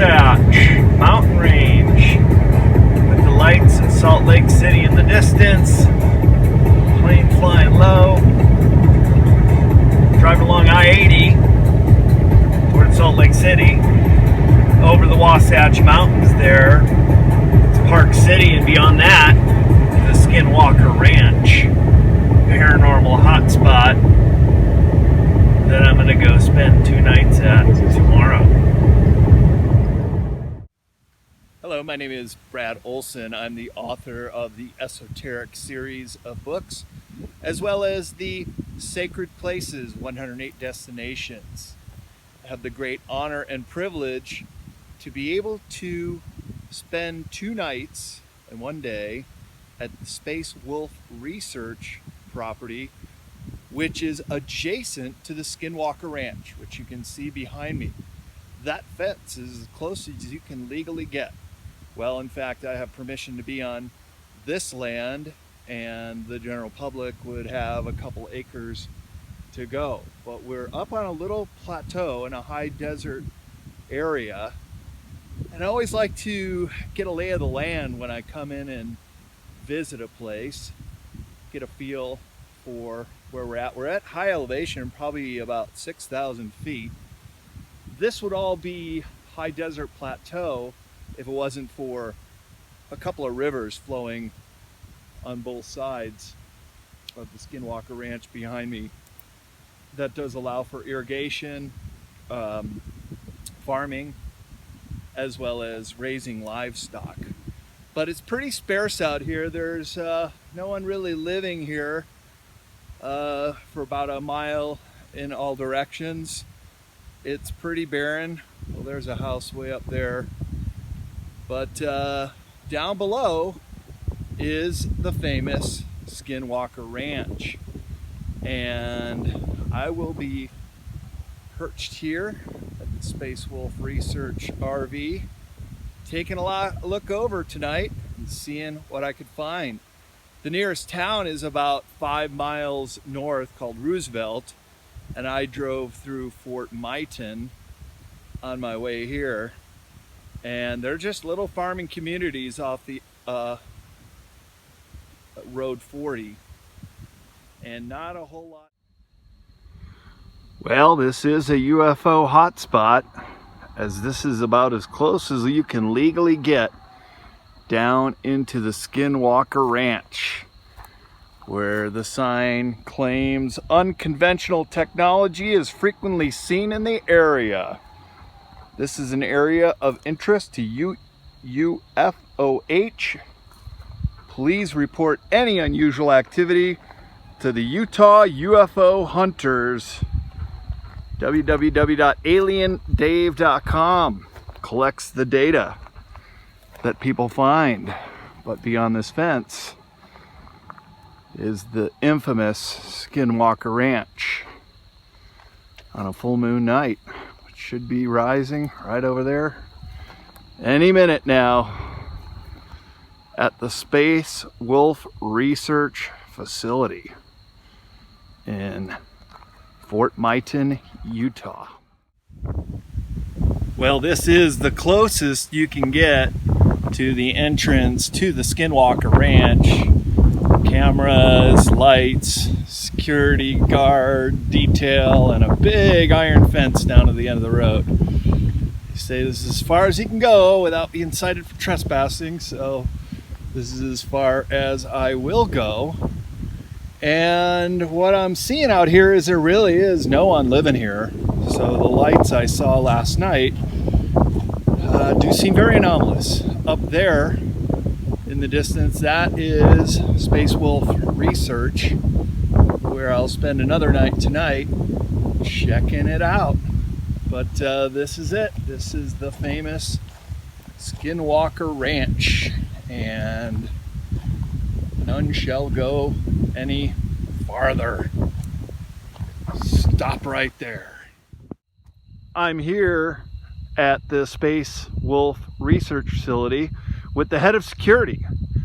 Wasatch mountain range with the lights in Salt Lake City in the distance, plane flying low, driving along I-80 towards Salt Lake City, over the Wasatch Mountains there to Park City, and beyond that the Skinwalker Ranch, paranormal hotspot that I'm going to go spend 2 nights at tomorrow. Hello, my name is Brad Olsen. I'm the author of the Esoteric series of books, as well as the Sacred Places, 108 Destinations. I have the great honor and privilege to be able to spend 2 nights and 1 day at the Space Wolf Research property, which is adjacent to the Skinwalker Ranch, which you can see behind me. That fence is as close as you can legally get. Well, in fact, I have permission to be on this land, and the general public would have a couple acres to go. But we're up on a little plateau in a high desert area, and I always like to get a lay of the land when I come in and visit a place, get a feel for where we're at. We're at high elevation, probably about 6,000 feet. This would all be high desert plateau if it wasn't for a couple of rivers flowing on both sides of the Skinwalker Ranch behind me. That does allow for irrigation, farming, as well as raising livestock. But it's pretty sparse out here. There's no one really living here for about a mile in all directions. It's pretty barren. Well, there's a house way up there. But down below is the famous Skinwalker Ranch. And I will be perched here at the Space Wolf Research RV, taking a look over tonight and seeing what I could find. The nearest town is about 5 miles north, called Roosevelt, and I drove through Fort Myton on my way here. And they're just little farming communities off the Road 40, and not a whole lot. Well, this is a UFO hotspot, as this is about as close as you can legally get down into the Skinwalker Ranch, where the sign claims unconventional technology is frequently seen in the area. This is an area of interest to UFOH. Please report any unusual activity to the Utah UFO Hunters. www.aliendave.com collects the data that people find. But beyond this fence is the infamous Skinwalker Ranch on a full moon night, which should be rising right over there any minute now at the Space Wolf Research Facility in Fort Myton, Utah. Well, this is the closest you can get to the entrance to the Skinwalker Ranch. Cameras, lights, security guard, detail, and a big iron fence down to the end of the road. They say this is as far as you can go without being cited for trespassing, so this is as far as I will go. And what I'm seeing out here is there really is no one living here. So the lights I saw last night do seem very anomalous. Up there in the distance, that is Space Wolf Research, where I'll spend another night tonight checking it out. But this is it. This is the famous Skinwalker Ranch, and none shall go any farther. Stop right there. I'm here at the Space Wolf Research Facility with the head of security,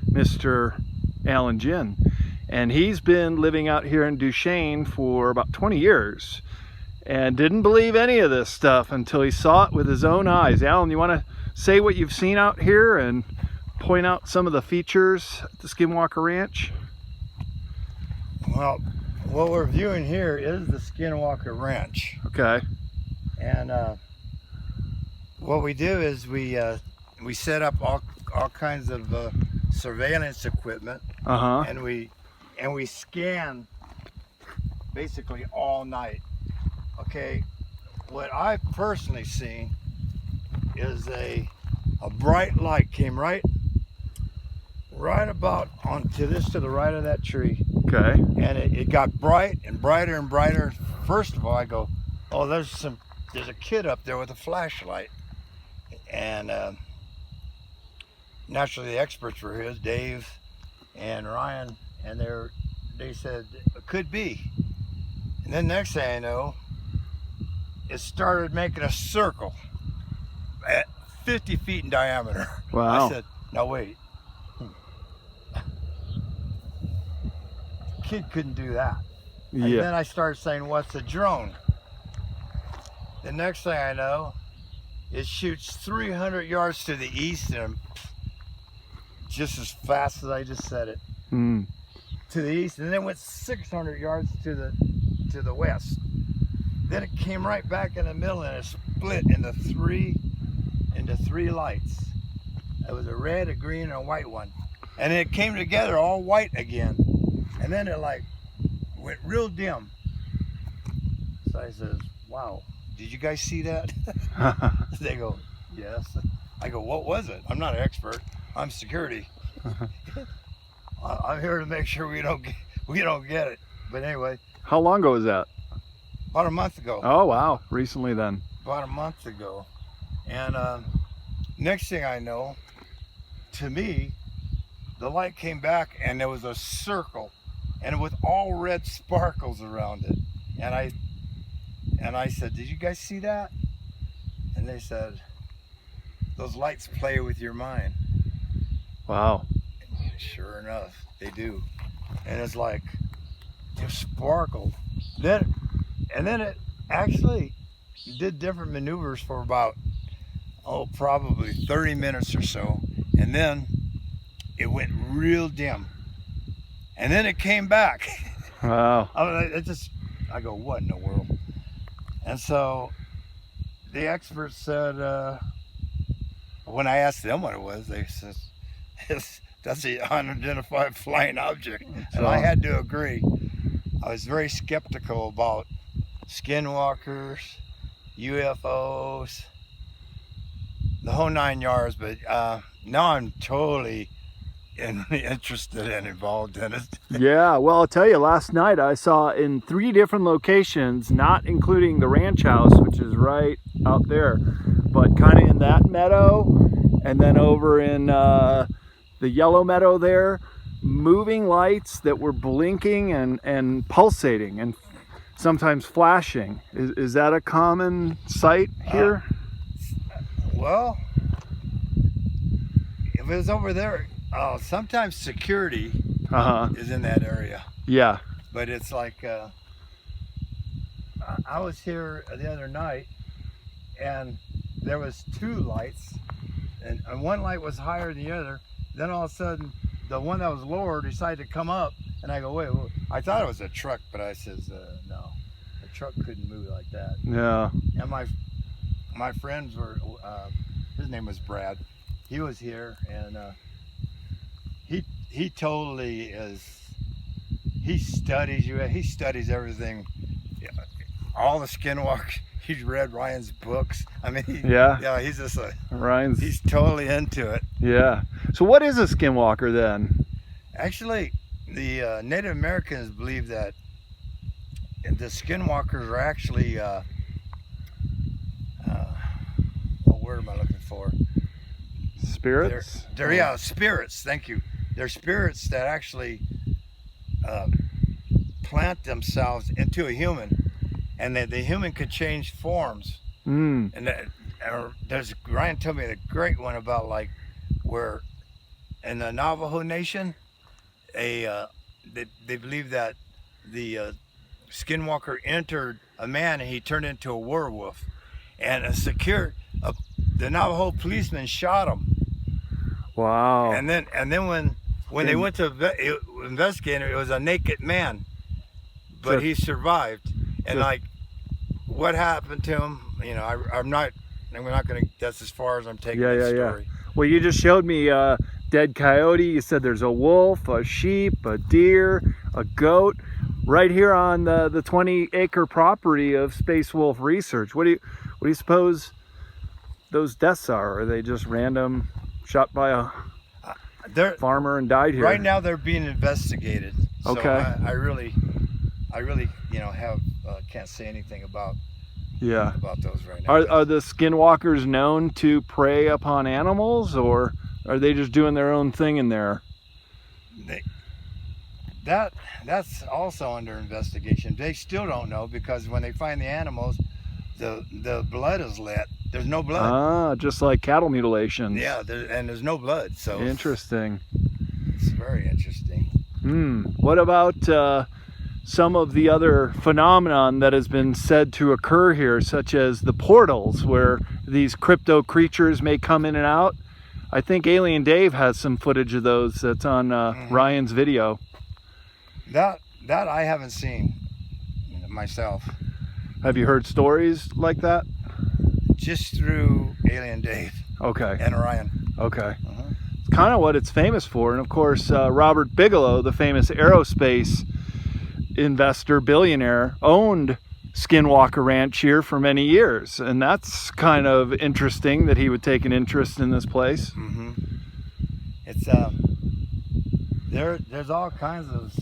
Mr. Alan Ginn. And he's been living out here in Duchesne for about 20 years. and didn't believe any of this stuff until he saw it with his own eyes. Alan, you want to say what you've seen out here and point out some of the features at the Skinwalker Ranch? Well, what we're viewing here is the Skinwalker Ranch. Okay. And what we do is we set up all kinds of surveillance equipment, and we scan basically all night. Okay, what I've personally seen is a bright light came right about onto this, to the right of that tree. Okay. And it got bright and brighter and brighter. First of all, I go, oh, there's a kid up there with a flashlight. And naturally the experts were here, Dave and Ryan, and they said it could be. And then next thing I know, it started making a circle at 50 feet in diameter. Wow. I said, now wait. Kid couldn't do that. And Yeah. then I started saying, what's a drone? The next thing I know, it shoots 300 yards to the east, and just as fast as I just said it, to the east, and then went 600 yards to the west. Then it came right back in the middle, and it split into three lights. It was a red, a green, and a white one, and it came together all white again, and then it like went real dim. So I says, "Wow, did you guys see that?" They go, "Yes." I go, "What was it?" I'm not an expert. I'm security. I'm here to make sure we don't get it. But anyway. How long ago was that? About a month ago. Oh, wow. Recently then. About a month ago. And next thing I know, to me, the light came back and there was a circle, and with all red sparkles around it. And I said, "Did you guys see that?" And they said, "Those lights play with your mind." Wow. And sure enough, they do. And it's like, it sparkled. And then it actually did different maneuvers for about, probably 30 minutes or so. And then it went real dim. And then it came back. Wow. I go, what in the world? And so the experts said, when I asked them what it was, they said, that's the unidentified flying object. And I had to agree. I was very skeptical about skinwalkers, UFOs, the whole 9 yards, but now I'm totally interested and involved in it. Yeah, well, I'll tell you, last night I saw in 3 different locations, not including the ranch house, which is right out there, but kind of in that meadow, and then over in the yellow meadow there, moving lights that were blinking and pulsating and sometimes flashing. Is that a common sight here? Well, if it was over there, sometimes security is in that area. Yeah. But it's like, I was here the other night, and there was 2 lights, and one light was higher than the other. Then all of a sudden, the one that was lower decided to come up, and I go, wait, I thought it was a truck, but I says, no, the truck couldn't move like that. Yeah. And my friends were, his name was Brad. He was here, and he totally is. He studies everything. All the skinwalkers. He's read Ryan's books. I mean, he's just he's totally into it. Yeah. So what is a skinwalker then? Actually, the Native Americans believe that the skinwalkers are actually, what word am I looking for? Spirits? They're spirits. Thank you. They're spirits that actually plant themselves into a human. And the human could change forms. And Ryan told me a great one about like where in the Navajo Nation, they believe that the Skinwalker entered a man and he turned into a werewolf. And the Navajo policeman shot him. Wow. And then when they went to investigate, it was a naked man, but he survived. And like, what happened to him? You know, I'm not gonna. That's as far as I'm taking the story. Yeah. Well, you just showed me a dead coyote. You said there's a wolf, a sheep, a deer, a goat, right here on the 20-acre property of Space Wolf Research. What do you suppose those deaths are? Are they just random, shot by a farmer and died here? Right now they're being investigated. So okay. I really, you know, can't say anything about those right now. Are the skinwalkers known to prey upon animals, or are they just doing their own thing in there? That's also under investigation. They still don't know, because when they find the animals, the blood is lit. There's no blood. Ah, just like cattle mutilations. Yeah, there's no blood. So interesting. It's very interesting. What about some of the other phenomenon that has been said to occur here, such as the portals, where these crypto creatures may come in and out? I think Alien Dave has some footage of those that's on Ryan's video. That I haven't seen myself. Have you heard stories like that? Just through Alien Dave. Okay. And Ryan. Okay. It's kind of what it's famous for. And of course, Robert Bigelow, the famous aerospace investor, billionaire, owned Skinwalker Ranch here for many years. And that's kind of interesting that he would take an interest in this place. It's there's all kinds of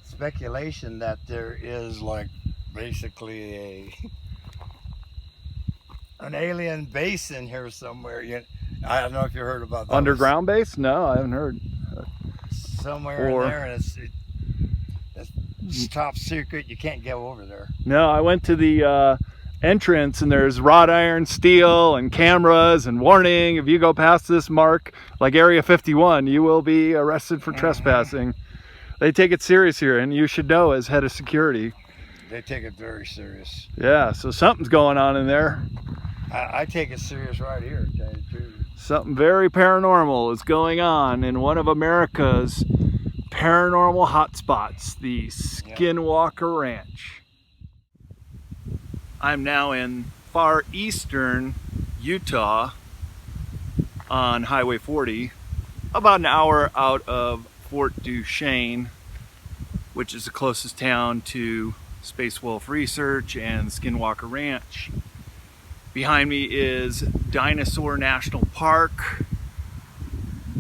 speculation that there is, like, basically an alien base in here somewhere. I don't know if you heard about that. Underground base? No, I haven't heard. Somewhere in there, and it's top secret. You can't go over there. No, I went to the entrance, and there's wrought iron, steel, and cameras, and warning, if you go past this mark, like Area 51, you will be arrested for trespassing. They take it serious here, and you should know as head of security. They take it very serious. Yeah, so something's going on in there. I take it serious right here, to tell you the truth. Something very paranormal is going on in one of America's paranormal hotspots, the Skinwalker Ranch. I'm now in far eastern Utah on Highway 40, about an hour out of Fort Duchesne, which is the closest town to Space Wolf Research and Skinwalker Ranch. Behind me is Dinosaur National Park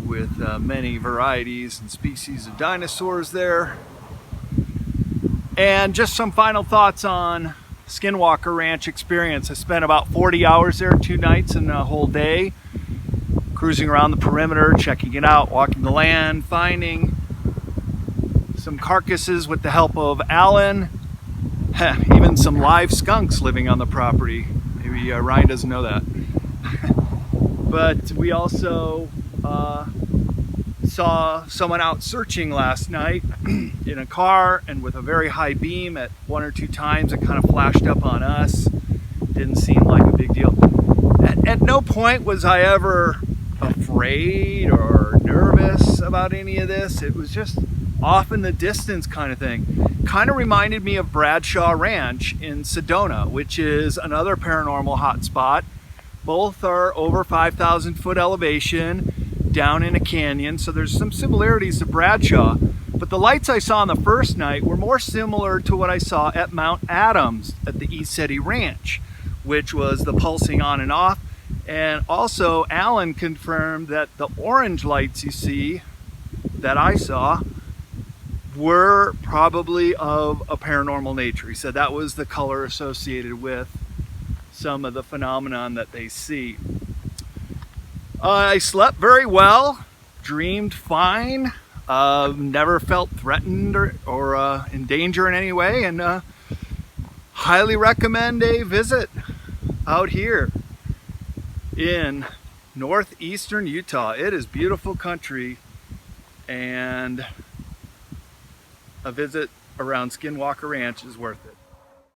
with many varieties and species of dinosaurs there. And just some final thoughts on Skinwalker Ranch experience. I spent about 40 hours there, 2 nights and a whole day, cruising around the perimeter, checking it out, walking the land, finding some carcasses with the help of Alan, even some live skunks living on the property. Maybe Ryan doesn't know that. But we also saw someone out searching last night in a car, and with a very high beam at 1 or 2 times it kind of flashed up on us. Didn't seem like a big deal. At no point was I ever afraid or nervous about any of this. It was just off in the distance kind of thing. Kind of reminded me of Bradshaw Ranch in Sedona, which is another paranormal hotspot. Both are over 5,000 foot elevation down in a canyon, so there's some similarities to Bradshaw. But the lights I saw on the first night were more similar to what I saw at Mount Adams at the Esoteric Ranch, which was the pulsing on and off. And also Alan confirmed that the orange lights you see that I saw were probably of a paranormal nature. He said that was the color associated with some of the phenomenon that they see. I slept very well, dreamed fine, never felt threatened or in danger in any way, and highly recommend a visit out here in northeastern Utah. It is beautiful country, and a visit around Skinwalker Ranch is worth it.